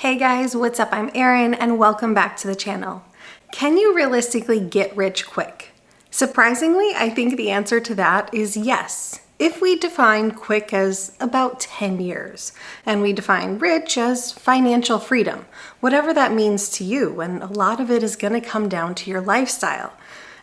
Hey guys, what's up? I'm Erin and welcome back to the channel. Can you realistically get rich quick? Surprisingly, I think the answer to that is yes. If we define quick as about 10 years, and we define rich as financial freedom, whatever that means to you, and a lot of it is going to come down to your lifestyle.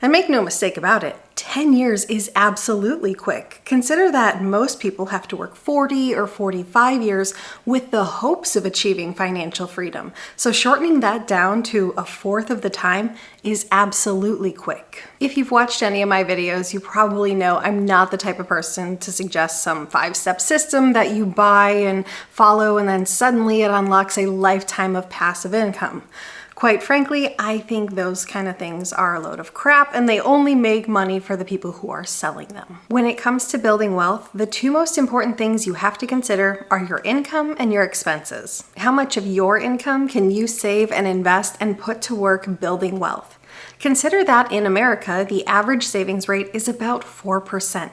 And make no mistake about it, 10 years is absolutely quick. Consider that most people have to work 40 or 45 years with the hopes of achieving financial freedom. So shortening that down to a fourth of the time is absolutely quick. If you've watched any of my videos, you probably know I'm not the type of person to suggest some 5-step system that you buy and follow and then suddenly it unlocks a lifetime of passive income. Quite frankly, I think those kind of things are a load of crap and they only make money for the people who are selling them. When it comes to building wealth, the two most important things you have to consider are your income and your expenses. How much of your income can you save and invest and put to work building wealth? Consider that in America, the average savings rate is about 4%.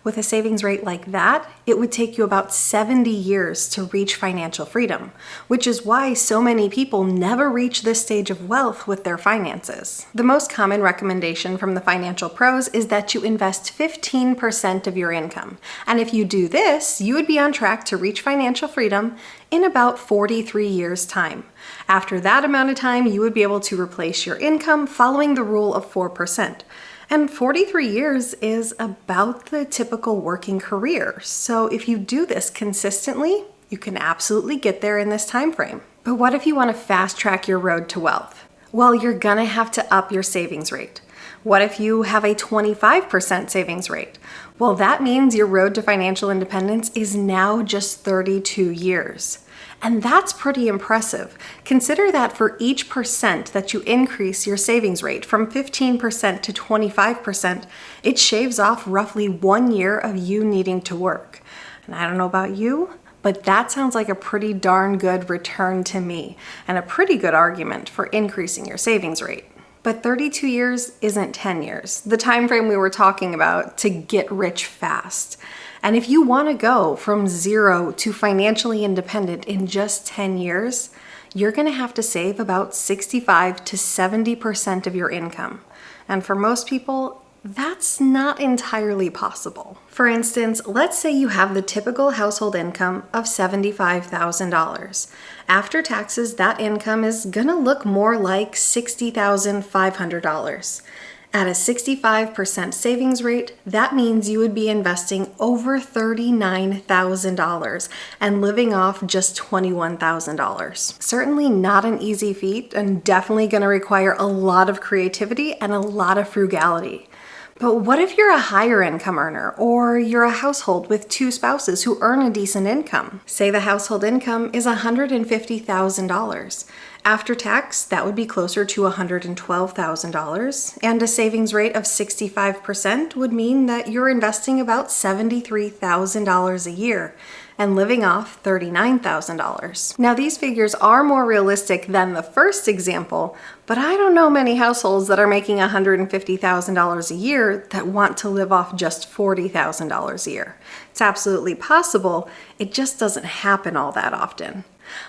With a savings rate like that, it would take you about 70 years to reach financial freedom, which is why so many people never reach this stage of wealth with their finances. The most common recommendation from the financial pros is that you invest 15% of your income. And if you do this, you would be on track to reach financial freedom in about 43 years' time. After that amount of time, you would be able to replace your income following the rule of 4%. And 43 years is about the typical working career. So if you do this consistently, you can absolutely get there in this time frame. But what if you want to fast track your road to wealth? Well, you're gonna have to up your savings rate. What if you have a 25% savings rate? Well, that means your road to financial independence is now just 32 years. And that's pretty impressive. Consider that for each percent that you increase your savings rate from 15% to 25%, it shaves off roughly 1 year of you needing to work. And I don't know about you, but that sounds like a pretty darn good return to me, and a pretty good argument for increasing your savings rate. But 32 years isn't 10 years, the time frame we were talking about to get rich fast. And if you want to go from zero to financially independent in just 10 years, you're going to have to save about 65 to 70% of your income. And for most people, that's not entirely possible. For instance, let's say you have the typical household income of $75,000. After taxes, that income is gonna look more like $60,500. At a 65% savings rate, that means you would be investing over $39,000 and living off just $21,000. Certainly not an easy feat and definitely gonna require a lot of creativity and a lot of frugality. But what if you're a higher income earner, or you're a household with 2 spouses who earn a decent income? Say the household income is $150,000. After tax, that would be closer to $112,000, and a savings rate of 65% would mean that you're investing about $73,000 a year and living off $39,000. Now, these figures are more realistic than the first example, but I don't know many households that are making $150,000 a year that want to live off just $40,000 a year. It's absolutely possible, it just doesn't happen all that often.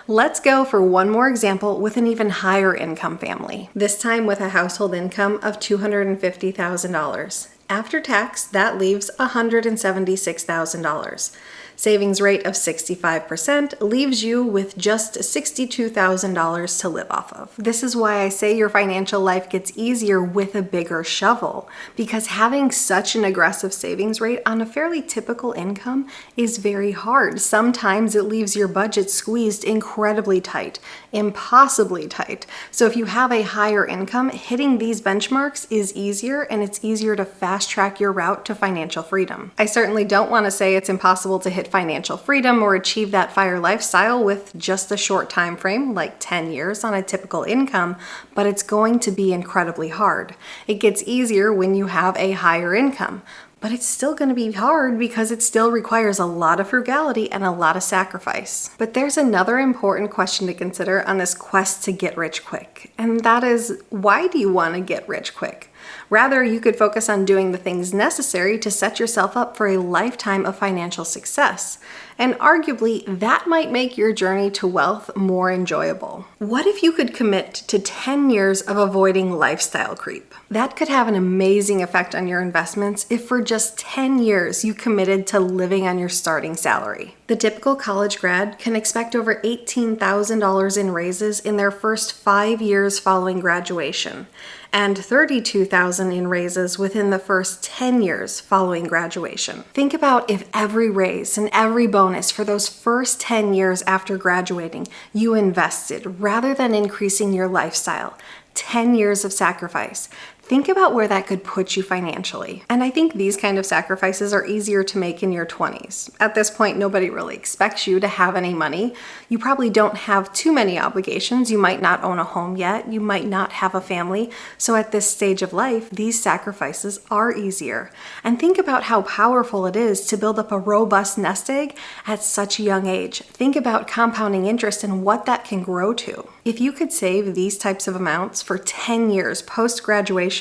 Let's go for one more example with an even higher income family, this time with a household income of $250,000. After tax, that leaves $176,000. Savings rate of 65% leaves you with just $62,000 to live off of. This is why I say your financial life gets easier with a bigger shovel, because having such an aggressive savings rate on a fairly typical income is very hard. Sometimes it leaves your budget squeezed incredibly tight, impossibly tight. So if you have a higher income, hitting these benchmarks is easier, and it's easier to fast track your route to financial freedom. I certainly don't want to say it's impossible to hit financial freedom or achieve that FIRE lifestyle with just a short time frame, like 10 years on a typical income, but it's going to be incredibly hard. It gets easier when you have a higher income, but it's still going to be hard because it still requires a lot of frugality and a lot of sacrifice. But there's another important question to consider on this quest to get rich quick, and that is, why do you want to get rich quick? Rather, you could focus on doing the things necessary to set yourself up for a lifetime of financial success. And arguably, that might make your journey to wealth more enjoyable. What if you could commit to 10 years of avoiding lifestyle creep? That could have an amazing effect on your investments if for just 10 years you committed to living on your starting salary. The typical college grad can expect over $18,000 in raises in their first 5 years following graduation, and $32,000 in raises within the first 10 years following graduation. Think about if every raise and every bonus for those first 10 years after graduating you invested rather than increasing your lifestyle. 10 years of sacrifice. Think about where that could put you financially. And I think these kind of sacrifices are easier to make in your 20s. At this point, nobody really expects you to have any money. You probably don't have too many obligations. You might not own a home yet. You might not have a family. So at this stage of life, these sacrifices are easier. And think about how powerful it is to build up a robust nest egg at such a young age. Think about compounding interest and what that can grow to. If you could save these types of amounts for 10 years post-graduation,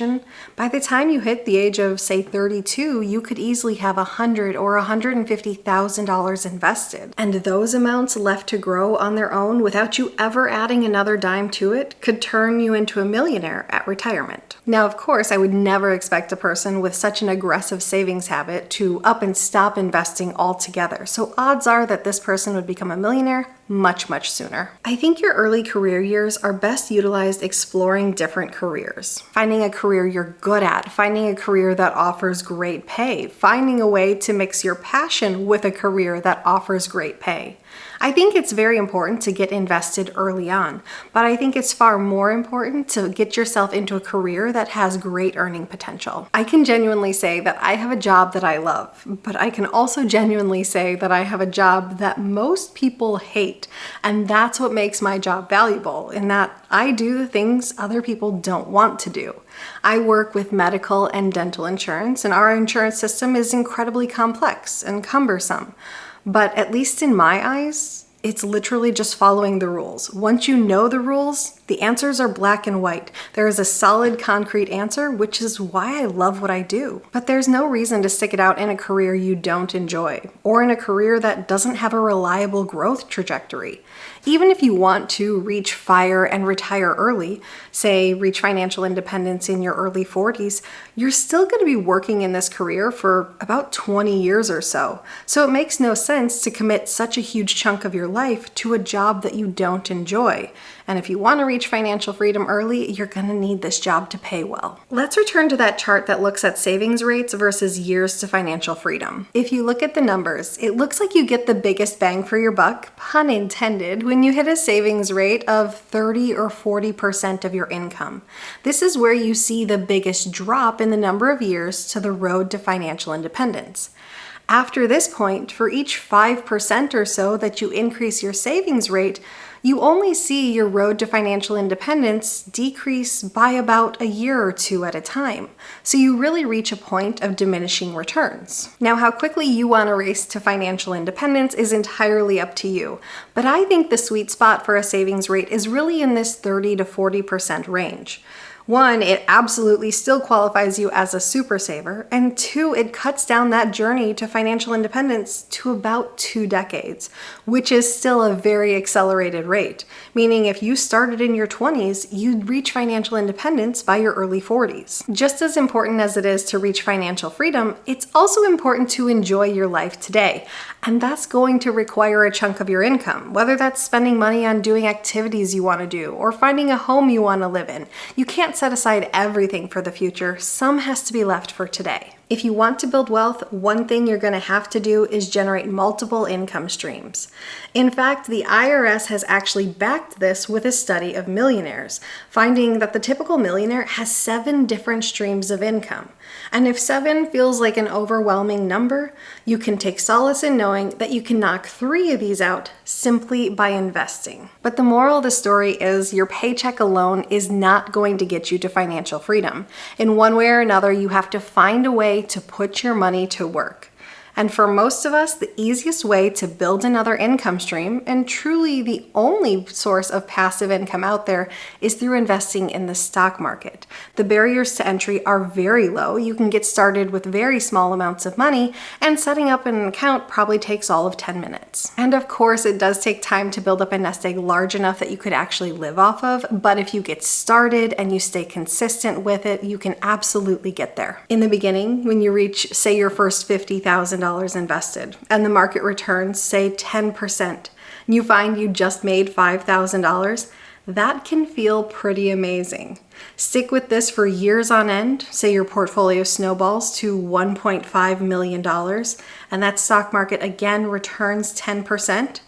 by the time you hit the age of, say, 32, you could easily have $100,000 or $150,000 invested. And those amounts left to grow on their own without you ever adding another dime to it could turn you into a millionaire at retirement. Now, of course, I would never expect a person with such an aggressive savings habit to up and stop investing altogether. So odds are that this person would become a millionaire much, much sooner. I think your early career years are best utilized exploring different careers. Finding a career you're good at, finding a career that offers great pay, finding a way to mix your passion with a career that offers great pay. I think it's very important to get invested early on, but I think it's far more important to get yourself into a career that has great earning potential. I can genuinely say that I have a job that I love, but I can also genuinely say that I have a job that most people hate, and that's what makes my job valuable, in that I do the things other people don't want to do. I work with medical and dental insurance, and our insurance system is incredibly complex and cumbersome. But at least in my eyes, it's literally just following the rules. Once you know the rules, the answers are black and white. There is a solid, concrete answer, which is why I love what I do. But there's no reason to stick it out in a career you don't enjoy, or in a career that doesn't have a reliable growth trajectory. Even if you want to reach FIRE and retire early, say reach financial independence in your early 40s, you're still going to be working in this career for about 20 years or so. So it makes no sense to commit such a huge chunk of your life to a job that you don't enjoy. And if you want to reach financial freedom early, you're going to need this job to pay well. Let's return to that chart that looks at savings rates versus years to financial freedom. If you look at the numbers, it looks like you get the biggest bang for your buck, pun intended, when you hit a savings rate of 30 or 40% of your income. This is where you see the biggest drop in the number of years to the road to financial independence. After this point, for each 5% or so that you increase your savings rate, you only see your road to financial independence decrease by about a year or two at a time. So you really reach a point of diminishing returns. Now, how quickly you want to race to financial independence is entirely up to you, but I think the sweet spot for a savings rate is really in this 30 to 40% range. One, it absolutely still qualifies you as a super saver, and two, it cuts down that journey to financial independence to about 2 decades, which is still a very accelerated rate, meaning if you started in your 20s, you'd reach financial independence by your early 40s. Just as important as it is to reach financial freedom, it's also important to enjoy your life today, and that's going to require a chunk of your income, whether that's spending money on doing activities you want to do or finding a home you want to live in. You can't set aside everything for the future. Some has to be left for today. If you want to build wealth, one thing you're going to have to do is generate multiple income streams. In fact, the IRS has actually backed this with a study of millionaires, finding that the typical millionaire has 7 different streams of income. And if 7 feels like an overwhelming number, you can take solace in knowing that you can knock 3 of these out simply by investing. But the moral of the story is your paycheck alone is not going to get you to financial freedom. In one way or another, you have to find a way to put your money to work. And for most of us, the easiest way to build another income stream, and truly the only source of passive income out there, is through investing in the stock market. The barriers to entry are very low. You can get started with very small amounts of money, and setting up an account probably takes all of 10 minutes. And of course, it does take time to build up a nest egg large enough that you could actually live off of, but if you get started and you stay consistent with it, you can absolutely get there. In the beginning, when you reach, say, your first $50,000 invested, and the market returns, say, 10%, and you find you just made $5,000, that can feel pretty amazing. Stick with this for years on end, say your portfolio snowballs to $1.5 million, and that stock market again returns 10%.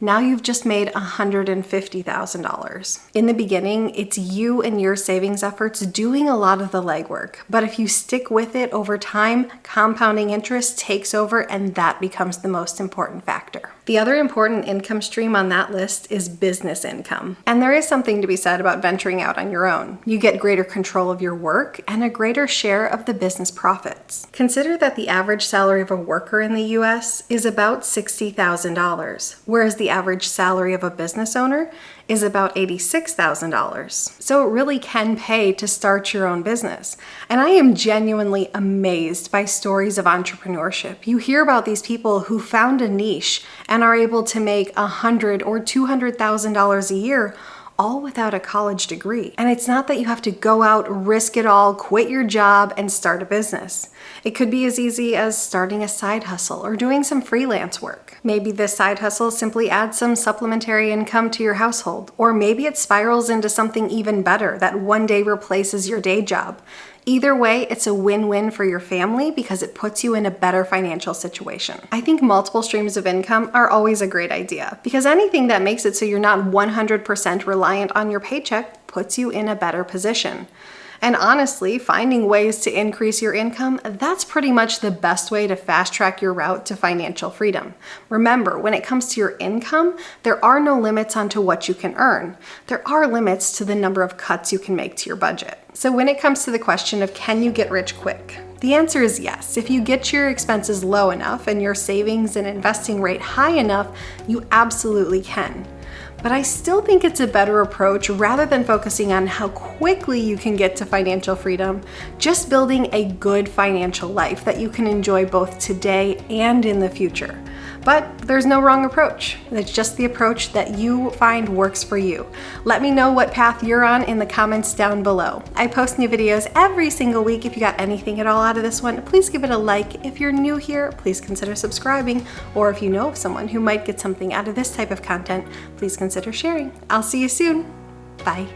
Now you've just made $150,000. In the beginning, it's you and your savings efforts doing a lot of the legwork. But if you stick with it over time, compounding interest takes over, and that becomes the most important factor. The other important income stream on that list is business income. And there is something to be said about venturing out on your own. You get greater control of your work and a greater share of the business profits. Consider that the average salary of a worker in the US is about $60,000, whereas the average salary of a business owner is about $86,000. So it really can pay to start your own business. And I am genuinely amazed by stories of entrepreneurship. You hear about these people who found a niche and are able to make $100,000 or $200,000 a year, all without a college degree. And it's not that you have to go out, risk it all, quit your job, and start a business. It could be as easy as starting a side hustle or doing some freelance work. Maybe this side hustle simply adds some supplementary income to your household, or maybe it spirals into something even better that one day replaces your day job. Either way, it's a win-win for your family because it puts you in a better financial situation. I think multiple streams of income are always a great idea because anything that makes it so you're not 100% reliant on your paycheck puts you in a better position. And honestly, finding ways to increase your income, that's pretty much the best way to fast track your route to financial freedom. Remember, when it comes to your income, there are no limits onto what you can earn. There are limits to the number of cuts you can make to your budget. So when it comes to the question of can you get rich quick? The answer is yes. If you get your expenses low enough and your savings and investing rate high enough, you absolutely can. But I still think it's a better approach, rather than focusing on how quickly you can get to financial freedom, just building a good financial life that you can enjoy both today and in the future. But there's no wrong approach. It's just the approach that you find works for you. Let me know what path you're on in the comments down below. I post new videos every single week. If you got anything at all out of this one, please give it a like. If you're new here, please consider subscribing. Or if you know of someone who might get something out of this type of content, please consider sharing. I'll see you soon. Bye.